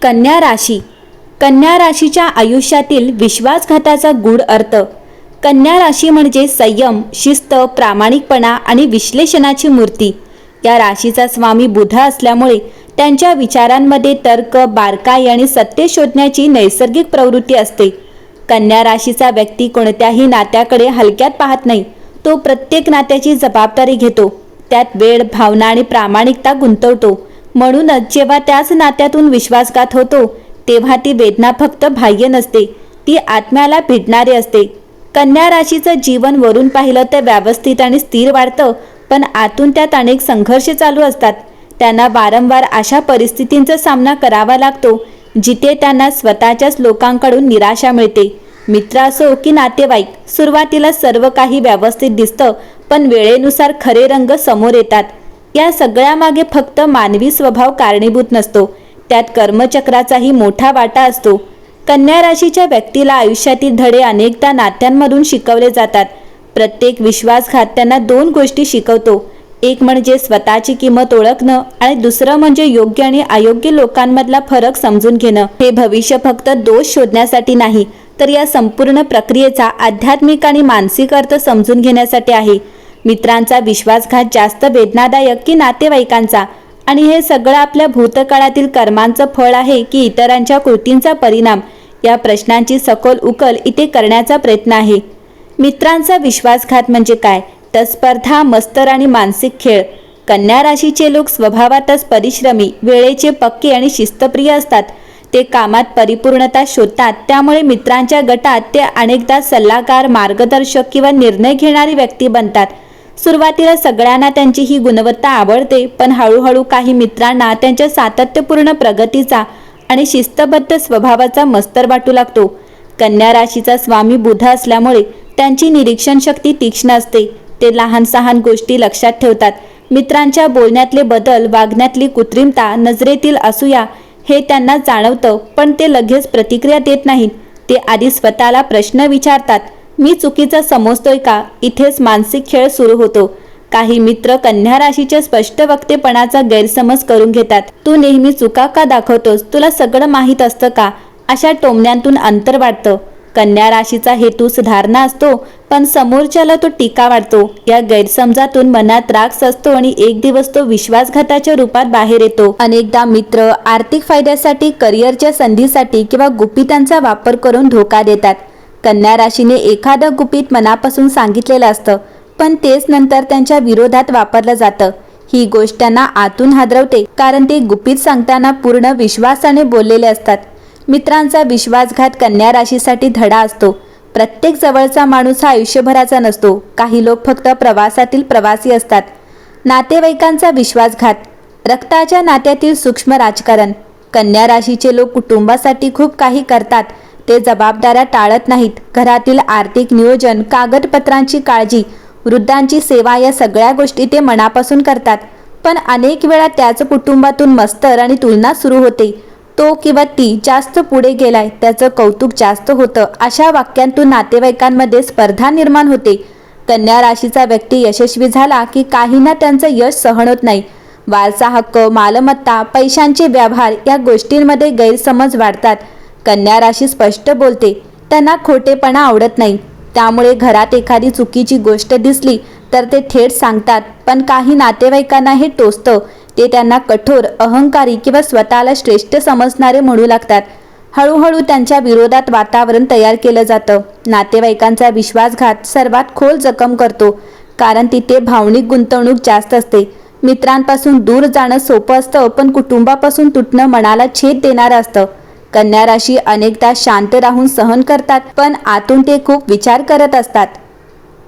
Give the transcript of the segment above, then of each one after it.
कन्या राशी. कन्या राशीच्या आयुष्यातील विश्वासघाताचा गूढ अर्थ. कन्या राशी म्हणजे संयम, शिस्त, प्रामाणिकपणा आणि विश्लेषणाची मूर्ती. या राशीचा स्वामी बुध असल्यामुळे त्यांच्या विचारांमध्ये तर्क, बारकाई आणि सत्य शोधण्याची नैसर्गिक प्रवृत्ती असते. कन्या राशीचा व्यक्ती कोणत्याही नात्याकडे हलक्यात पाहत नाही. तो प्रत्येक नात्याची जबाबदारी घेतो, त्यात वेळ, भावना आणि प्रामाणिकता गुंतवतो. म्हणूनच जेव्हा त्याच नात्यातून विश्वासघात होतो तेव्हा ती वेदना फक्त बाह्य नसते, ती आत्म्याला भिडणारी असते. कन्या राशीचं जीवन वरून पाहिलं तर व्यवस्थित आणि स्थिर वाटतं, पण आतून त्यात अनेक संघर्ष चालू असतात. त्यांना वारंवार अशा परिस्थितींचा सामना करावा लागतो जिथे त्यांना स्वतःच्याच लोकांकडून निराशा मिळते. मित्र असो की नातेवाईक, सुरुवातीला सर्व काही व्यवस्थित दिसतं, पण वेळेनुसार खरे रंग समोर येतात. या सगळ्यामागे फक्त मानवी स्वभाव कारणीभूत नसतो, त्यात कर्मचक्राचाही मोठा वाटा असतो. कन्या राशीच्या व्यक्तीला आयुष्यातील धडे अनेकदा नात्यांमधून शिकवले जातात. प्रत्येक विश्वासघात त्यांना दोन गोष्टी शिकवतो. एक म्हणजे स्वतःची किंमत ओळखणं आणि दुसरं म्हणजे योग्य आणि अयोग्य लोकांमधला फरक समजून घेणं. हे भविष्य फक्त दोष शोधण्यासाठी नाही, तर या संपूर्ण प्रक्रियेचा आध्यात्मिक आणि मानसिक अर्थ समजून घेण्यासाठी आहे. मित्रांचा विश्वासघात जास्त वेदनादायक की नातेवाईकांचा? आणि हे सगळं आपल्या भूतकाळातील कर्मांचं फळ आहे की इतरांच्या कृतींचा परिणाम? या प्रश्नांची सखोल उकल इथे करण्याचा प्रयत्न आहे. मित्रांचा विश्वासघात म्हणजे काय? तर स्पर्धा, मत्सर आणि मानसिक खेळ. कन्या राशीचे लोक स्वभावातच परिश्रमी, वेळेचे पक्के आणि शिस्तप्रिय असतात. ते कामात परिपूर्णता शोधतात, त्यामुळे मित्रांच्या गटात ते अनेकदा सल्लागार, मार्गदर्शक किंवा निर्णय घेणारी व्यक्ती बनतात. सुरुवातीला सगळ्यांना त्यांची ही गुणवत्ता आवडते, पण हळूहळू काही मित्रांना त्यांच्या सातत्यपूर्ण प्रगतीचा आणि शिस्तबद्ध स्वभावाचा मत्सर वाटू लागतो. कन्या राशीचा स्वामी बुध असल्यामुळे त्यांची निरीक्षण शक्ती तीक्ष्ण असते. ते लहान सहान गोष्टी लक्षात ठेवतात. मित्रांच्या बोलण्यातले बदल, वागण्यातली कृत्रिमता, नजरेतील असूया हे त्यांना जाणवतं, पण ते लगेच प्रतिक्रिया देत नाहीत. ते आधी स्वतःला प्रश्न विचारतात, मी चुकीचं समजतोय का? इथेच मानसिक खेळ सुरू होतो. काही मित्र कन्या राशीच्या स्पष्ट वक्तेपणाचा गैरसमज करून घेतात. तू नेहमी चुका का दाखवतोस? तुला सगळं माहीत असतं का? अशा टोमण्यांतून अंतर वाढतं. कन्या राशीचा हेतू सुधारणा असतो, पण समोरच्याला तो टीका वाटतो. या गैरसमजातून मनात राग सचतो आणि एक दिवस तो विश्वासघाताच्या रूपात बाहेर येतो. अनेकदा मित्र आर्थिक फायद्यासाठी, करिअरच्या संधीसाठी किंवा गुपितांचा वापर करून धोका देतात. कन्या राशीने एखादं गुपित मनापासून सांगितलेलं असतं, पण तेच नंतर त्यांच्या विरोधात वापरलं जातं. ही गोष्ट त्यांना आतून हादरवते, कारण ते गुपित सांगताना पूर्ण विश्वासाने बोललेले असतात. मित्रांचा विश्वासघात कन्या राशीसाठी धडा असतो. प्रत्येक जवळचा माणूस हा आयुष्यभराचा नसतो. काही लोक फक्त प्रवासातील प्रवासी असतात. नातेवाईकांचा विश्वासघात. रक्ताच्या नात्यातील सूक्ष्म राजकारण. कन्या राशीचे लोक कुटुंबासाठी खूप काही करतात. ते जबाबदाऱ्या टाळत नाहीत. घरातील आर्थिक नियोजन, कागदपत्रांची काळजी, वृद्धांची सेवा या सगळ्या गोष्टी ते मनापासून करतात. पण अनेक वेळा त्याच कुटुंबातून मत्सर आणि तुलना सुरू होते. तो किंवा ती जास्त पुढे गेलाय, त्याचं कौतुक जास्त होतं, अशा वाक्यांतून नातेवाईकांमध्ये स्पर्धा निर्माण होते. कन्या राशीचा व्यक्ती यशस्वी झाला की काहींना त्यांचं यश सहन होत नाही. वारसा हक्क, मालमत्ता, पैशांचे व्यवहार या गोष्टींमध्ये गैरसमज वाढतात. कन्या राशी स्पष्ट बोलते, त्यांना खोटेपणा आवडत नाही. त्यामुळे घरात एखादी चुकीची गोष्ट दिसली तर ते थेट सांगतात, पण काही नातेवाईकांना हे टोचतं. ते त्यांना कठोर, अहंकारी किंवा स्वतःला श्रेष्ठ समजणारे म्हणू लागतात. हळूहळू त्यांच्या विरोधात वातावरण तयार केलं जातं. नातेवाईकांचा विश्वासघात सर्वात खोल जखम करतो, कारण तिथे भावनिक गुंतवणूक जास्त असते. मित्रांपासून दूर जाणं सोपं असतं, पण कुटुंबापासून तुटणं मनाला छेद देणारं असतं. कन्या राशी अनेकदा शांत राहून सहन करतात, पण आतून ते खूप विचार करत असतात.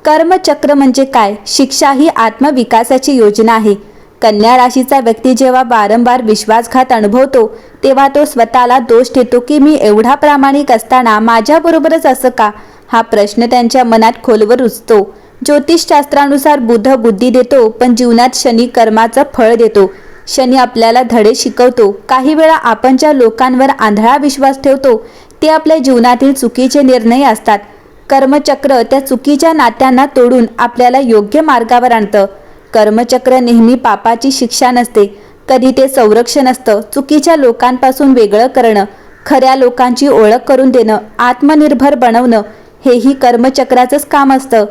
कर्मचक्र म्हणजे काय? शिक्षा ही आत्मविकासाची योजना आहे. कन्या राशीचा व्यक्ती जेव्हा वारंवार विश्वासघात अनुभवतो तेव्हा तो स्वतःला दोष देतो की मी एवढा प्रामाणिक असताना माझ्याबरोबरच असं का? हा प्रश्न त्यांच्या मनात खोलवर रुजतो. ज्योतिषशास्त्रानुसार बुध बुद्धी देतो, पण जीवनात शनी कर्माचं फळ देतो. शनी आपल्याला धडे शिकवतो. काही वेळा आपण ज्या लोकांवर आंधळा विश्वास ठेवतो ते आपल्या जीवनातील चुकीचे निर्णय असतात. कर्मचक्र त्या चुकीच्या नात्यांना तोडून आपल्याला योग्य मार्गावर आणतं. कर्मचक्र नेहमी पापाची शिक्षा नसते, कधी ते संरक्षण असतं, चुकीच्या लोकांपासून वेगळं करणं, खऱ्या लोकांची ओळख करून देणं, आत्मनिर्भर बनवणं, हेही कर्मचक्राचंच काम असतं.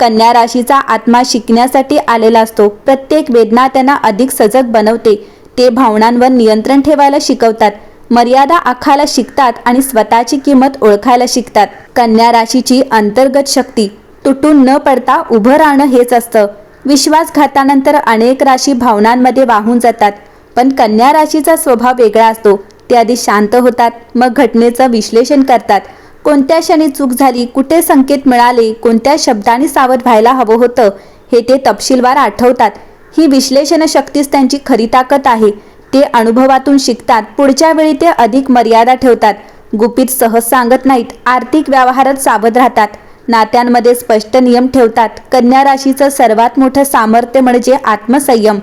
कन्या राशीचा आत्मा शिकण्यासाठी आलेला असतो. प्रत्येक वेदना त्यांना अधिक सजग बनवते. ते भावनांवर नियंत्रण ठेवायला शिकवतात, मर्यादा आखायला शिकतात आणि स्वतःची किंमत ओळखायला शिकतात. कन्या राशीची अंतर्गत शक्ती तुटून न पडता उभं राहणं हेच असतं. विश्वासघातानंतर अनेक राशी भावनांमध्ये वाहून जातात, पण कन्या राशीचा स्वभाव वेगळा असतो. ते आधी शांत होतात, मग घटनेचं विश्लेषण करतात. कोणत्या क्षणी चूक झाली, कुठे संकेत मिळाले, कोणत्या शब्दांनी सावध व्हायला हवं होतं, हे ते तपशीलवार आठवतात. ही विश्लेषण शक्तीच त्यांची खरी ताकद आहे. ते अनुभवातून शिकतात. पुढच्या वेळी ते अधिक मर्यादा ठेवतात, गुपित सहज सांगत नाहीत, आर्थिक व्यवहारात सावध राहतात, नात्यांमध्ये स्पष्ट नियम ठेवतात. कन्या राशीचं सर्वात मोठं सामर्थ्य म्हणजे आत्मसंयम.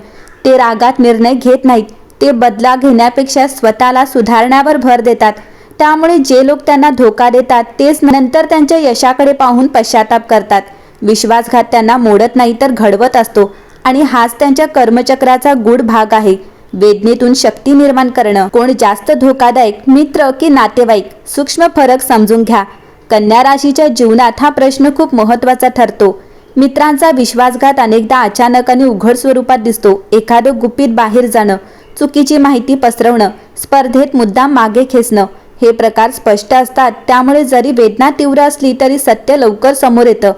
ते रागात निर्णय घेत नाहीत. ते बदला घेण्यापेक्षा स्वतःला सुधारण्यावर भर देतात. त्यामुळे जे लोक त्यांना धोका देतात तेच नंतर त्यांच्या यशाकडे पाहून पश्चाताप करतात. विश्वासघात त्यांना मोडत नाही तर घडवत असतो आणि हाच त्यांच्या कर्मचक्राचा गूढ भाग आहे. वेदनेतून शक्ती निर्माण करणं. कोण जास्त धोकादायक, मित्र की नातेवाईक? सूक्ष्म फरक समजून घ्या. कन्या राशीच्या जीवनात हा प्रश्न खूप महत्त्वाचा ठरतो. मित्रांचा विश्वासघात अनेकदा अचानक आणि उघड स्वरूपात दिसतो. एखादं गुपित बाहेर जाणं, चुकीची माहिती पसरवणं, स्पर्धेत मुद्दाम मागे खेचणं, हे प्रकार स्पष्ट असतात. त्यामुळे जरी वेदना तीव्र असली तरी सत्य लवकर समोर येतं.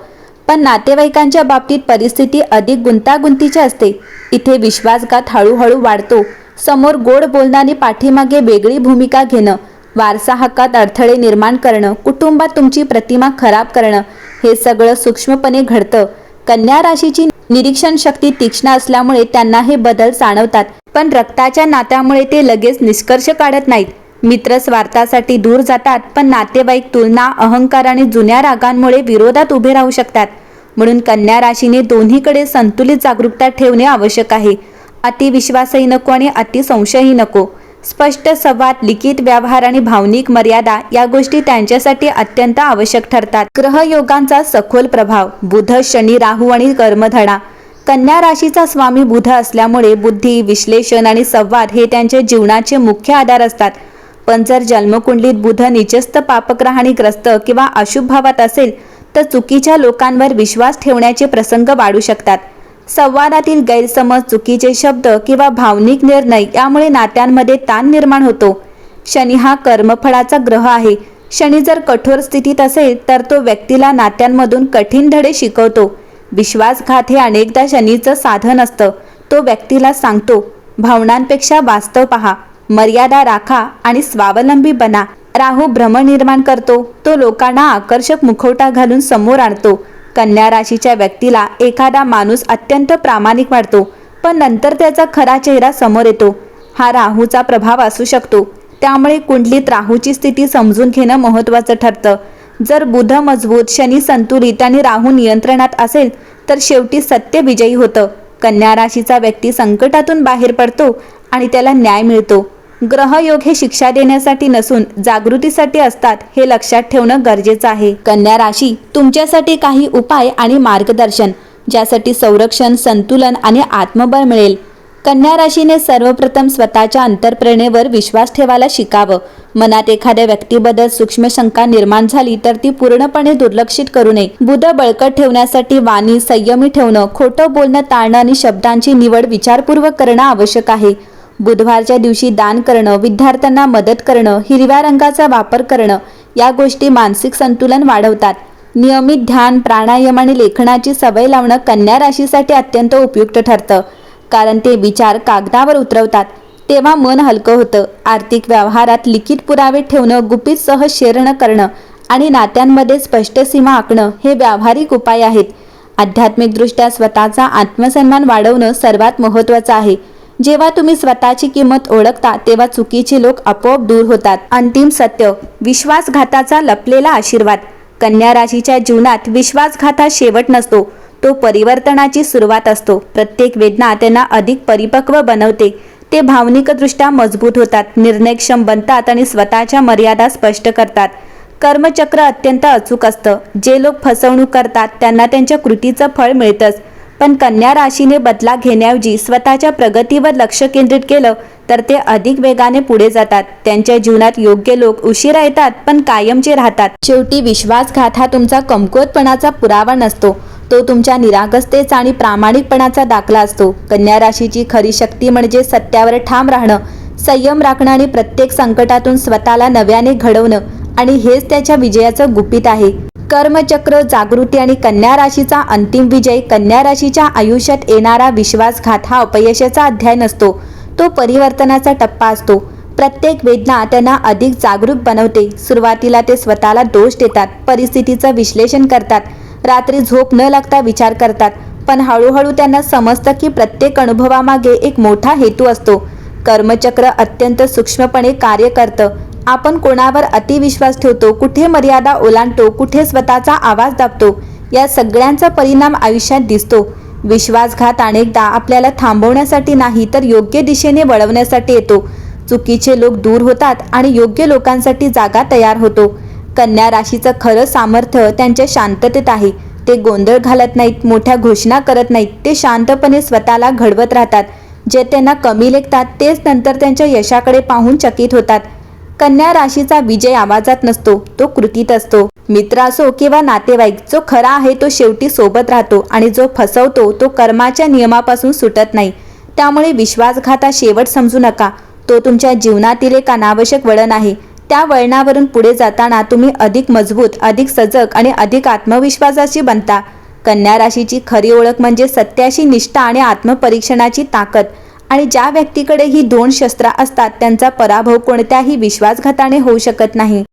पण नातेवाईकांच्या बाबतीत परिस्थिती अधिक गुंतागुंतीची असते. इथे विश्वासघात हळूहळू वाढतो. समोर गोड बोलणारी पाठीमागे वेगळी भूमिका घेणं, वारसा हक्कात अडथळे निर्माण करणं, कुटुंबात तुमची प्रतिमा खराब करणं, हे सगळं सूक्ष्मपणे घडतं. कन्या राशीची निरीक्षण शक्ती तीक्ष्ण असल्यामुळे त्यांना हे बदल जाणवतात. पण रक्ताच्या नात्यामुळे ते लगेच निष्कर्ष काढत नाहीत. मित्र स्वार्थासाठी दूर जातात, पण नातेवाईक तुलना, अहंकार आणि जुन्या रागांमुळे विरोधात उभे राहू शकतात. म्हणून कन्या राशीने दोन्हीकडे संतुलित जागरूकता ठेवणे आवश्यक आहे. अतिविश्वासही नको आणि अतिसंशयही नको. स्पष्ट संवाद, लिखित व्यवहार आणि भावनिक मर्यादा या गोष्टी त्यांच्यासाठी अत्यंत आवश्यक ठरतात. ग्रहयोगांचा सखोल प्रभाव. बुध, शनी, राहू आणि कर्मधडा. कन्या राशीचा स्वामी बुध असल्यामुळे बुद्धी, विश्लेषण आणि संवाद हे त्यांच्या जीवनाचे मुख्य आधार असतात. पण जर जन्मकुंडलीत बुध नीचस्थ, पापग्रहाने ग्रस्त किंवा अशुभ भावात असेल तर चुकीच्या लोकांवर विश्वास ठेवण्याचे प्रसंग वाढू शकतात. संवादातील गैरसमज, चुकीचे शब्द किंवा भावनिक निर्णय यामुळे नात्यांमध्ये ताण निर्माण होतो. शनी हा कर्मफळाचा ग्रह आहे. शनी जर कठोर स्थितीत असेल तर तो व्यक्तीला नात्यांमधून कठीण धडे शिकवतो. विश्वासघात हे अनेकदा शनीचं साधन असतं. तो व्यक्तीला सांगतो, भावनांपेक्षा वास्तव पहा, मर्यादा राखा आणि स्वावलंबी बना. राहू भ्रम निर्माण करतो. तो लोकांना आकर्षक मुखवटा घालून समोर आणतो. कन्या राशीच्या व्यक्तीला एखादा माणूस अत्यंत प्रामाणिक वाटतो, पण नंतर त्याचा खरा चेहरा समोर येतो. हा राहूचा प्रभाव असू शकतो. त्यामुळे कुंडलीत राहूची स्थिती समजून घेणं महत्त्वाचं ठरतं. जर बुध मजबूत, शनी संतुलित आणि राहू नियंत्रणात असेल तर शेवटी सत्य विजयी होतं. कन्या राशीचा व्यक्ती संकटातून बाहेर पडतो आणि त्याला न्याय मिळतो. ग्रहयोग हे शिक्षा देण्यासाठी नसून जागृतीसाठी असतात, हे लक्षात ठेवणं गरजेचं आहे. कन्या राशी तुमच्यासाठी काही उपाय आणि मार्गदर्शन, ज्यासाठी संरक्षण, संतुलन आणि आत्मबळ मिळेल. कन्या राशीने सर्वप्रथम स्वतःच्या अंतर्प्रेरणेवर विश्वास ठेवायला शिकावं. मनात एखाद्या व्यक्तीबद्दल सूक्ष्म शंका निर्माण झाली तर ती पूर्णपणे दुर्लक्षित करू नये. बुध बळकट ठेवण्यासाठी वाणी संयमी ठेवणं, खोटं बोलणं टाळणं आणि शब्दांची निवड विचारपूर्वक करणं आवश्यक आहे. बुधवारच्या दिवशी दान करणं, विद्यार्थ्यांना मदत करणं, हिरव्या रंगाचा वापर करणं या गोष्टी मानसिक संतुलन वाढवतात. नियमित ध्यान, प्राणायाम आणि लेखनाची सवय लावणं कन्या राशीसाठी अत्यंत उपयुक्त ठरतं, कारण ते विचार कागदावर उतरवतात तेव्हा मन हलकं होतं. आर्थिक व्यवहारात लिखित पुरावे ठेवणं, गुपित सहज शेअर न करणं आणि नात्यांमध्ये स्पष्ट सीमा आखणं हे व्यावहारिक उपाय आहेत. आध्यात्मिकदृष्ट्या स्वतःचा आत्मसन्मान वाढवणं सर्वात महत्त्वाचं आहे. जेव्हा तुम्ही स्वतःची किंमत ओळखता तेव्हा चुकीचे लोक आपोआप दूर होतात. अंतिम सत्य. विश्वासघाताचा लपलेला आशीर्वाद. कन्या राशीच्या जीवनात विश्वासघात हा शेवट नसतो, तो परिवर्तनाची सुरुवात असतो. प्रत्येक वेदना त्यांना अधिक परिपक्व बनवते. ते भावनिकदृष्ट्या मजबूत होतात, निर्णयक्षम बनतात आणि स्वतःच्या मर्यादा स्पष्ट करतात. कर्मचक्र अत्यंत अचूक असतं. जे लोक फसवणूक करतात त्यांना त्यांच्या कृतीचं फळ मिळतंच, पण कन्या राशीने बदला घेण्याऐवजी स्वतःच्या प्रगतीवर लक्ष केंद्रित केलं तर ते अधिक वेगाने पुढे जातात. त्यांच्या जीवनात योग्य लोक उशिरा येतात पण कायमचे राहतात. शेवटी विश्वासघात हा तुमचा कमकुवतपणाचा पुरावा नसतो, तो तुमच्या निरागसतेचा आणि प्रामाणिकपणाचा दाखला असतो. कन्या राशीची खरी शक्ती म्हणजे सत्यावर ठाम राहणं, संयम राखणं आणि प्रत्येक संकटातून स्वतःला नव्याने घडवणं, आणि हेच त्याच्या विजयाचं गुपित आहे. कर्मचक्र, जागृती आणि कन्या राशीचा अंतिम विजय. कन्या राशीच्या आयुष्यात येणारा विश्वासघात हा अपयशाचा अध्याय नसतो, तो परिवर्तनाचा टप्पा असतो. प्रत्येक वेदना त्यांना अधिक जागरूक बनवते. सुरुवातीला ते स्वतःला दोष देतात, परिस्थितीचं विश्लेषण करतात, रात्री झोप न लागता विचार करतात, पण हळूहळू त्यांना समजतं की प्रत्येक अनुभवामागे एक मोठा हेतू असतो. कर्मचक्र अत्यंत सूक्ष्मपणे कार्य करतं. आपण कोणावर अतिविश्वास ठेवतो, कुठे मर्यादा ओलांडतो, कुठे स्वतःचा आवाज दाबतो, या सगळ्यांचा परिणाम आयुष्यात दिसतो. विश्वासघात अनेकदा आपल्याला थांबवण्यासाठी नाही तर योग्य दिशेने वळवण्यासाठी येतो. चुकीचे लोक दूर होतात आणि योग्य लोकांसाठी जागा तयार होतो. कन्या राशीचं खरं सामर्थ्य त्यांच्या शांततेत आहे. ते गोंधळ घालत नाहीत, मोठ्या घोषणा करत नाहीत, ते शांतपणे स्वतःला घडवत राहतात. जे त्यांना कमी लेखतात तेच नंतर त्यांच्या यशाकडे पाहून चकित होतात. कन्या राशीचा विजय आवाजात नसतो, तो कृतीत असतो. मित्र असो किंवा नातेवाईक, जो खरा आहे तो शेवटी सोबत राहतो आणि जो फसवतो तो कर्माच्या नियमापासून सुटत नाही. त्यामुळे विश्वासघात हा शेवट समजू नका, तो तुमच्या जीवनातील एक अनावश्यक वळण आहे. त्या वळणावरून पुढे जाताना तुम्ही अधिक मजबूत, अधिक सजग आणि अधिक आत्मविश्वासाची बनता. कन्या राशीची खरी ओळख म्हणजे सत्याशी निष्ठा आणि आत्मपरीक्षणाची ताकद. आणि ज्या व्यक्तीकडे ही दोन शस्त्रा असतात त्यांचा पराभव कोणत्याही विश्वासघाताने होऊ शकत नाही.